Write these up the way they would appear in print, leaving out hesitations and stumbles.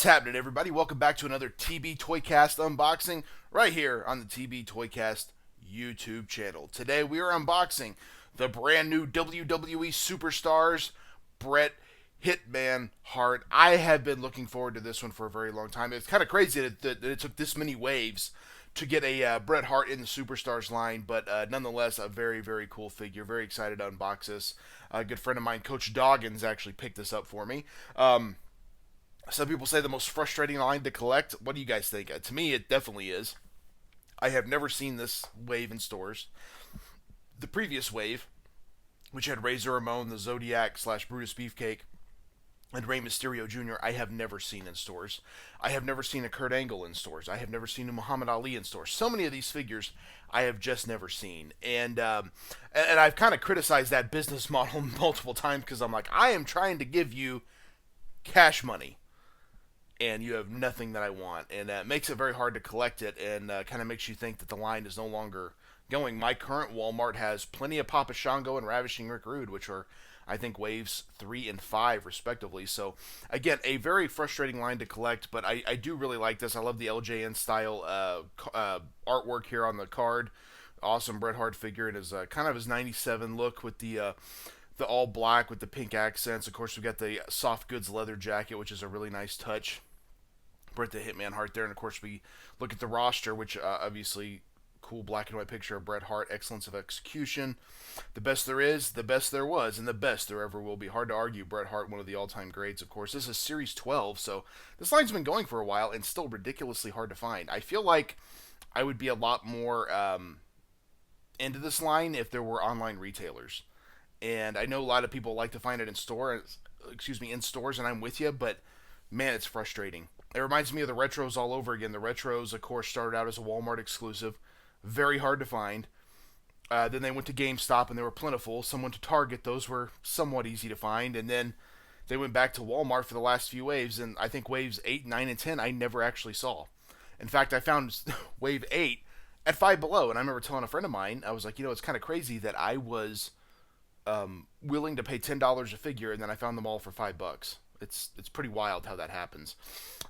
What's happening, everybody? Welcome back to another TB Toycast unboxing right here on the TB Toycast YouTube channel. Today we are unboxing the brand new WWE superstars, Bret, Hitman, Hart. I have been looking forward to this one for a very long time. It's kind of crazy that it took this many waves to get a Bret Hart in the Superstars line, but nonetheless, a very, very cool figure. Very excited to unbox this. A good friend of mine, Coach Doggins, actually picked this up for me. Some people say the most frustrating line to collect. What do you guys think? To me, it definitely is. I have never seen this wave in stores. The previous wave, which had Razor Ramon, the Zodiac / Brutus Beefcake, and Rey Mysterio Jr., I have never seen in stores. I have never seen a Kurt Angle in stores. I have never seen a Muhammad Ali in stores. So many of these figures I have just never seen. And I've kind of criticized that business model multiple times because I'm like, I am trying to give you cash money, and you have nothing that I want. And it makes it very hard to collect it, and kind of makes you think that the line is no longer going. My current Walmart has plenty of Papa Shango and Ravishing Rick Rude, which are, I think, waves 3 and 5 respectively. So again, a very frustrating line to collect, but I do really like this. I love the LJN style artwork here on the card. Awesome Bret Hart figure. It is kind of his 97 look with the all black with the pink accents. Of course, we've got the soft goods leather jacket, which is a really nice touch. Bret the Hitman Hart there, and of course we look at the roster, which obviously cool black and white picture of Bret Hart, excellence of execution, the best there is, the best there was, and the best there ever will be. Hard to argue. Bret Hart, one of the all-time greats, of course. This is Series 12, so this line's been going for a while and still ridiculously hard to find. I feel like I would be a lot more into this line if there were online retailers. And I know a lot of people like to find it in stores, and I'm with you, but man, it's frustrating. It reminds me of the retros all over again. The retros, of course, started out as a Walmart exclusive, very hard to find. Then they went to GameStop, and they were plentiful. Some went to Target; those were somewhat easy to find. And then they went back to Walmart for the last few waves, and I think waves 8, 9, and 10 I never actually saw. In fact, I found wave 8 at Five Below, and I remember telling a friend of mine, I was like, it's kind of crazy that I was willing to pay $10 a figure, and then I found them all for $5. It's pretty wild how that happens.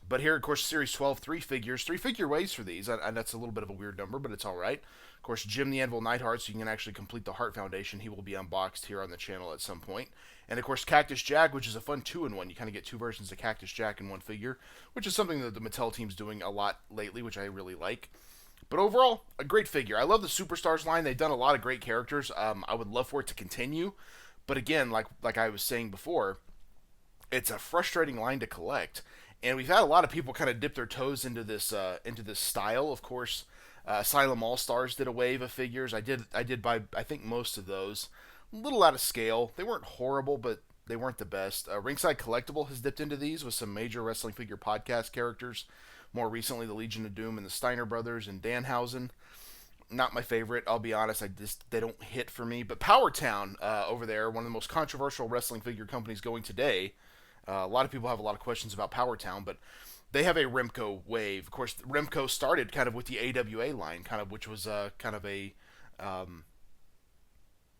But here, of course, Series 12, 3 figures, 3 figure waves for these, and that's a little bit of a weird number, but it's all right. Of course, Jim the Anvil Neidhart, so you can actually complete the Hart Foundation. He will be unboxed here on the channel at some point. And of course, Cactus Jack, which is a fun 2-in-1. You kind of get 2 versions of Cactus Jack in one figure, which is something that the Mattel team's doing a lot lately, which I really like. But overall, a great figure. I love the Superstars line. They've done a lot of great characters. I would love for it to continue. But again, like I was saying before, it's a frustrating line to collect. And we've had a lot of people kind of dip their toes into this style. Of course, Asylum All Stars did a wave of figures. I did buy, I think, most of those. A little out of scale. They weren't horrible, but they weren't the best. Ringside Collectible has dipped into these with some major wrestling figure podcast characters. More recently, the Legion of Doom and the Steiner Brothers and Danhausen. Not my favorite, I'll be honest. They don't hit for me. But Powertown over there, one of the most controversial wrestling figure companies going today. A lot of people have a lot of questions about Powertown, but they have a Remco wave. Of course, Remco started kind of with the AWA line, which was kind of a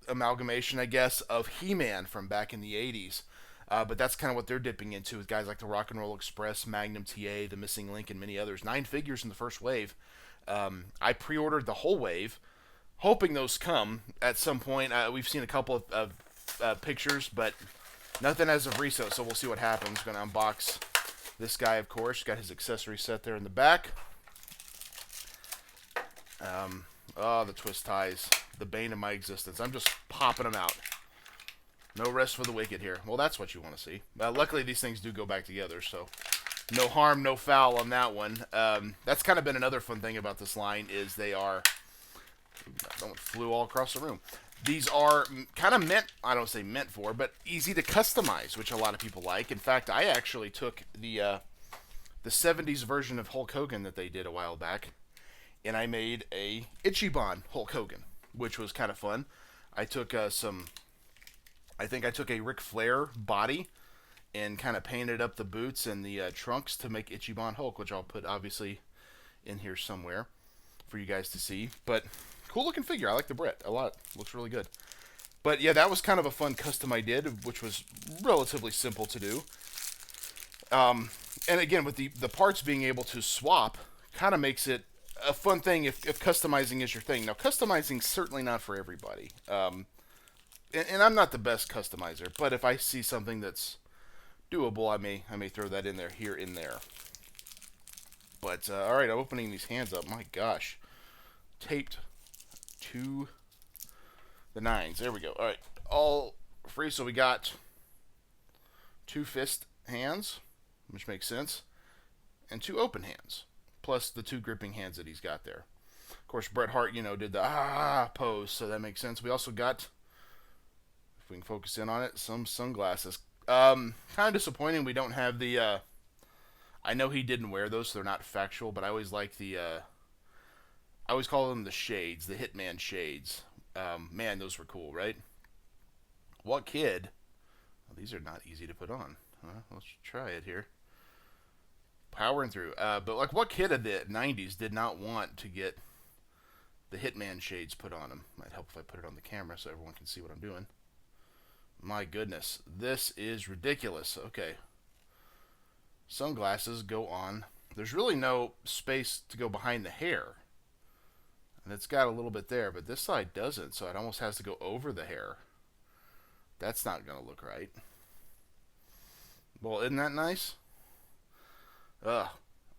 amalgamation, I guess, of He-Man from back in the 80s. But that's kind of what they're dipping into with guys like the Rock and Roll Express, Magnum TA, the Missing Link, and many others. 9 figures in the first wave. I pre-ordered the whole wave, hoping those come at some point. We've seen a couple of pictures, but nothing as of resale, so we'll see what happens. Going to unbox this guy, of course. Got his accessory set there in the back. The twist ties, the bane of my existence. I'm just popping them out. No rest for the wicked here. Well, that's what you want to see. Luckily, these things do go back together, so no harm, no foul on that one. That's kind of been another fun thing about this line is they are... That flew all across the room. These are kind of meant, I don't say meant for, but easy to customize, which a lot of people like. In fact, I actually took the 70s version of Hulk Hogan that they did a while back, and I made a Ichiban Hulk Hogan, which was kind of fun. I took I think I took a Ric Flair body and kind of painted up the boots and the trunks to make Ichiban Hulk, which I'll put obviously in here somewhere for you guys to see. But cool looking figure. I like the Bret a lot. Looks really good. But yeah, that was kind of a fun custom I did, which was relatively simple to do. And again, with the parts being able to swap, kind of makes it a fun thing if customizing is your thing. Now, customizing's certainly not for everybody. And I'm not the best customizer, but if I see something that's doable, I may throw that in there, here in there. But all right, I'm opening these hands up. My gosh, taped to the nines. There we go. All right, all free. So we got two fist hands, which makes sense, and two open hands, plus the two gripping hands that he's got there. Of course, Bret Hart, did the pose, so that makes sense. We also got, if we can focus in on it, some sunglasses. Kind of disappointing we don't have the. I know he didn't wear those, so they're not factual, but I always like the. I always call them the shades, the Hitman shades. Man, those were cool, right? What kid? Well, these are not easy to put on. Let's try it here. Powering through. But like, what kid of the '90s did not want to get the Hitman shades put on him? Might help if I put it on the camera so everyone can see what I'm doing. My goodness, this is ridiculous. Okay. Sunglasses go on. There's really no space to go behind the hair. And it's got a little bit there, but this side doesn't, so it almost has to go over the hair. That's not going to look right. Well, isn't that nice? Ugh.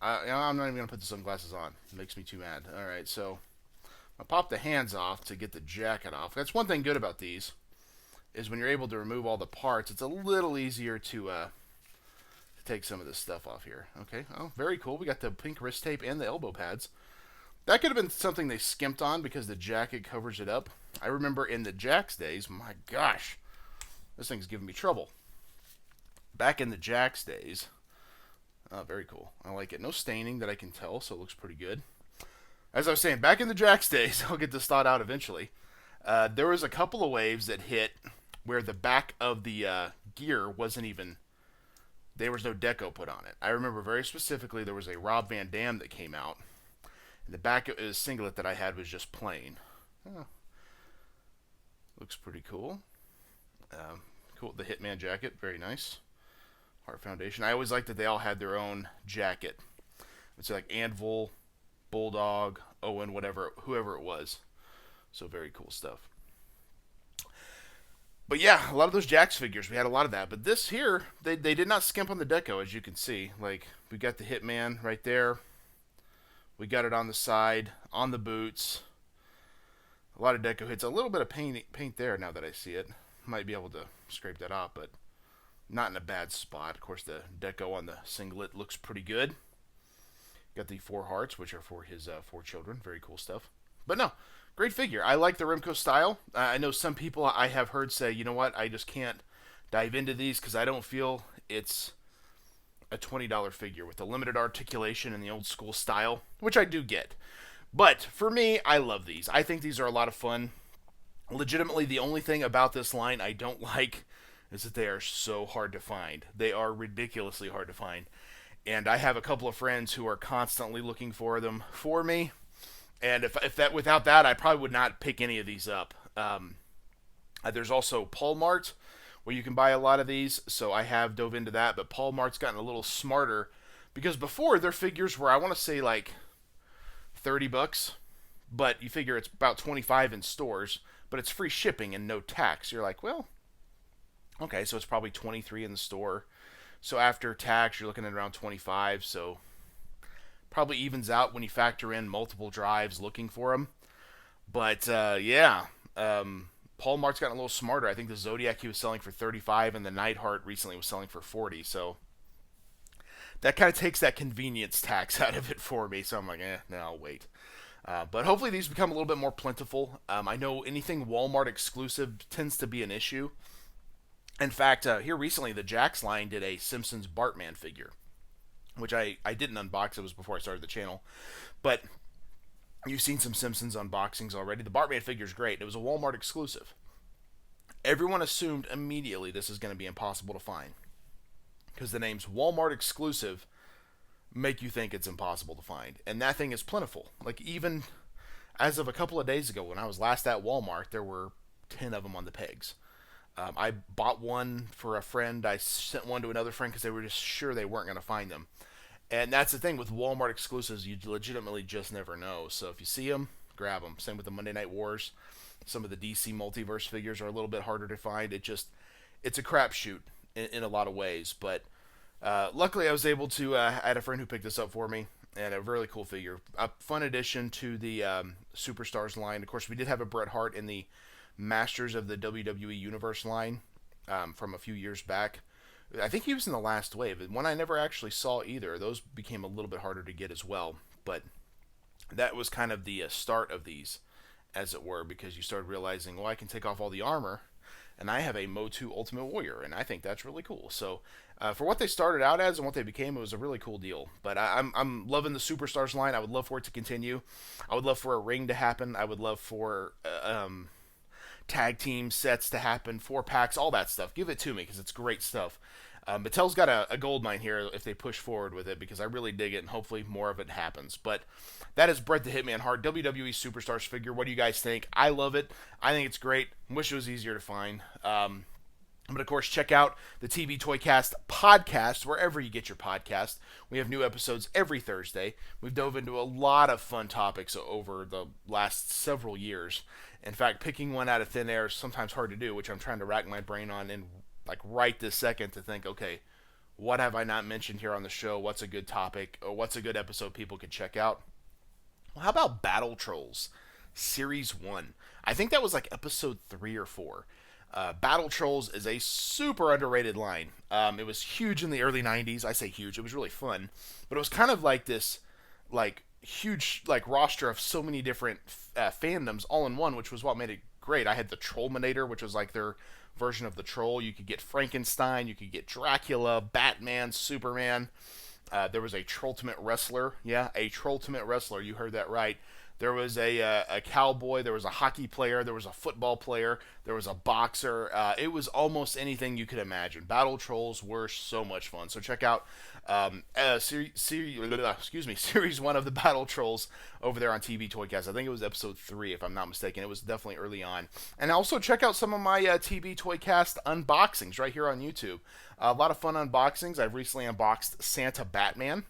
I'm not even going to put the sunglasses on. It makes me too mad. Alright, so I'll pop the hands off to get the jacket off. That's one thing good about these, is when you're able to remove all the parts, it's a little easier to take some of this stuff off here. Okay, oh, very cool. We got the pink wrist tape and the elbow pads. That could have been something they skimped on because the jacket covers it up. I remember in the Jax days, my gosh, this thing's giving me trouble. Back in the Jax days, very cool. I like it. No staining that I can tell, so it looks pretty good. As I was saying, back in the Jax days, I'll get this thought out eventually. There was a couple of waves that hit where the back of the gear wasn't even. There was no deco put on it. I remember very specifically there was a Rob Van Dam that came out. And the back of his singlet that I had was just plain. Oh. Looks pretty cool. Cool. The Hitman jacket, very nice. Hart Foundation. I always liked that they all had their own jacket. It's like Anvil, Bulldog, Owen, whoever it was. So very cool stuff. But yeah, a lot of those Jax figures, we had a lot of that. But this here, they did not skimp on the deco, as you can see. Like, we got the Hitman right there. We got it on the side, on the boots. A lot of deco hits. A little bit of paint there now that I see it. Might be able to scrape that off, but not in a bad spot. Of course, the deco on the singlet looks pretty good. Got the 4 hearts, which are for his 4 children. Very cool stuff. But no, great figure. I like the Remco style. I know some people I have heard say, you know what, I just can't dive into these because I don't feel it's a $20 figure with the limited articulation and the old school style, which I do get. But for me, I love these. I think these are a lot of fun. Legitimately, the only thing about this line I don't like is that they are so hard to find. They are ridiculously hard to find. And I have a couple of friends who are constantly looking for them for me. And if that without that, I probably would not pick any of these up. There's also Paul Mart, where you can buy a lot of these, so I have dove into that. But Paul Mart's gotten a little smarter, because before their figures were, I want to say, like $30, but you figure it's about $25 in stores, but it's free shipping and no tax. You're like, well, okay, so it's probably $23 in the store. So after tax, you're looking at around $25. So probably evens out when you factor in multiple drives looking for them. But yeah, Paul Mart's gotten a little smarter. I think the Zodiac he was selling for $35, and the Neidhart recently was selling for $40. So that kind of takes that convenience tax out of it for me. So I'm like, no, I'll wait. But hopefully these become a little bit more plentiful. I know anything Walmart exclusive tends to be an issue. In fact, here recently, the Jax line did a Simpsons Bartman figure, which I didn't unbox. It was before I started the channel. But you've seen some Simpsons unboxings already. The Bartman figure is great. It was a Walmart exclusive. Everyone assumed immediately this is going to be impossible to find, because the names Walmart exclusive make you think it's impossible to find. And that thing is plentiful. Like, even as of a couple of days ago, when I was last at Walmart, there were 10 of them on the pegs. I bought one for a friend. I sent one to another friend because they were just sure they weren't going to find them. And that's the thing with Walmart exclusives, you legitimately just never know. So if you see them, grab them. Same with the Monday Night Wars. Some of the DC multiverse figures are a little bit harder to find. It's a crapshoot in a lot of ways. But luckily, I was able to. I had a friend who picked this up for me, and a really cool figure, a fun addition to the Superstars line. Of course, we did have a Bret Hart in the Masters of the WWE Universe line from a few years back. I think he was in the last wave. One I never actually saw either. Those became a little bit harder to get as well. But that was kind of the start of these, as it were, because you started realizing, well, I can take off all the armor, and I have a Motu Ultimate Warrior, and I think that's really cool. So for what they started out as and what they became, it was a really cool deal. But I'm loving the Superstars line. I would love for it to continue. I would love for a ring to happen. I would love for tag team sets to happen, 4-packs, all that stuff. Give it to me because it's great stuff. Mattel's got a gold mine here if they push forward with it because I really dig it and hopefully more of it happens. But that is Bret the Hitman Hart, WWE Superstars figure. What do you guys think? I love it. I think it's great. Wish it was easier to find. But of course, check out the TB Toycast podcast wherever you get your podcast. We have new episodes every Thursday. We've dove into a lot of fun topics over the last several years. In fact, picking one out of thin air is sometimes hard to do, which I'm trying to rack my brain on and like right this second to think, okay, what have I not mentioned here on the show? What's a good topic or what's a good episode people could check out? Well, how about Battle Trolls Series 1? I think that was like episode 3 or 4. Battle Trolls is a super underrated line. It was huge in the early 90s. I say huge. It was really fun. But it was kind of like this like huge like roster of so many different fandoms all in one, which was what made it great. I had the Trollminator, which was like their version of the Troll. You could get Frankenstein. You could get Dracula, Batman, Superman. There was a Trolltimate Wrestler. Yeah, a Trolltimate Wrestler. You heard that right. There was a cowboy, there was a hockey player, there was a football player, there was a boxer. It was almost anything you could imagine. Battle Trolls were so much fun. So check out Series 1 of the Battle Trolls over there on TV Toycast. I think it was episode 3, if I'm not mistaken. It was definitely early on. And also check out some of my TV Toycast unboxings right here on YouTube. A lot of fun unboxings. I've recently unboxed Santa Batman.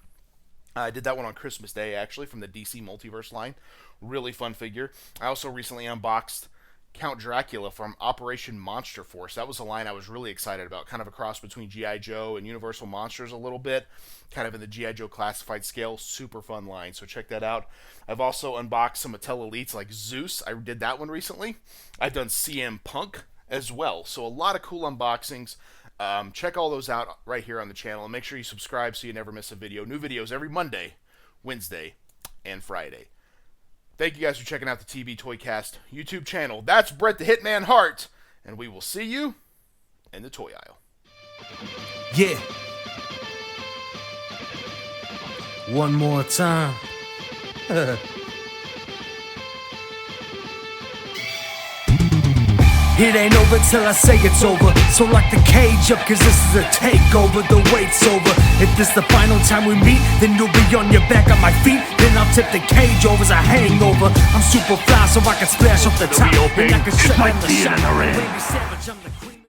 I did that one on Christmas Day, actually, from the DC Multiverse line. Really fun figure. I also recently unboxed Count Dracula from Operation Monster Force. That was a line I was really excited about. Kind of a cross between G.I. Joe and Universal Monsters a little bit. Kind of in the G.I. Joe classified scale. Super fun line, so check that out. I've also unboxed some Mattel Elites like Zeus. I did that one recently. I've done CM Punk as well. So a lot of cool unboxings. Check all those out right here on the channel, and make sure you subscribe so you never miss a video. New videos every Monday, Wednesday, and Friday. Thank you guys for checking out the TB Toycast YouTube channel. That's Bret the Hitman Hart, and we will see you in the toy aisle. Yeah. One more time. It ain't over till I say it's over. So lock the cage up, cause this is a takeover. The wait's over. If this the final time we meet, then you'll be on your back on my feet. Then I'll tip the cage over as a hangover. I'm super fly so I can splash off the top. And I can shut down the shot.